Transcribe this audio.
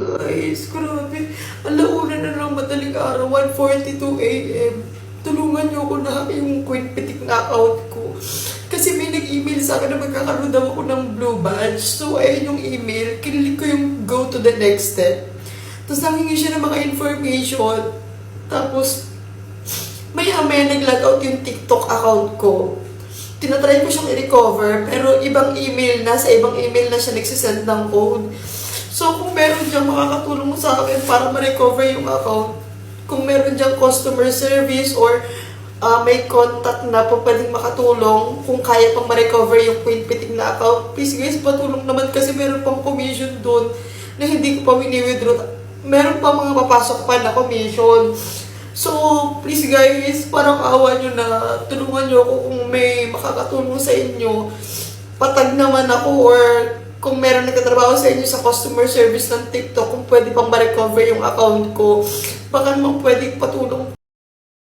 Guys, grabe. Alauna na ng madaling araw, 1:42 a.m. Tulungan niyo ako na yung Queen Pitik na account ko. Kasi may nag-email sa akin na magkakaroon daw ako ng blue badge. So, ayun yung email. Kinilig ko yung go to the next step. Tapos nanghingi siya ng mga information. Tapos, maya-maya nag-log out yung TikTok account ko. Tinatry ko siyang i-recover, pero ibang email na, sa ibang email na siya nagsisend ng code. So, kung meron diyang makakatulong sa akin para ma-recover yung account, kung meron diyang customer service or may contact na po pwedeng makatulong, kung kaya pang ma-recover yung Queen Pitik na account, please guys, patulong naman kasi meron pang commission doon na hindi ko pa wini-withdraw. Meron pa mga papasok pa na commission. So, please guys, parang awa nyo na, tulungan nyo ako kung may makakatulong sa inyo. Patag naman ako or kung meron nagtatrabaho sa inyo sa customer service ng TikTok, kung pwede pang ma-recover yung account ko, baka naman pwede patulong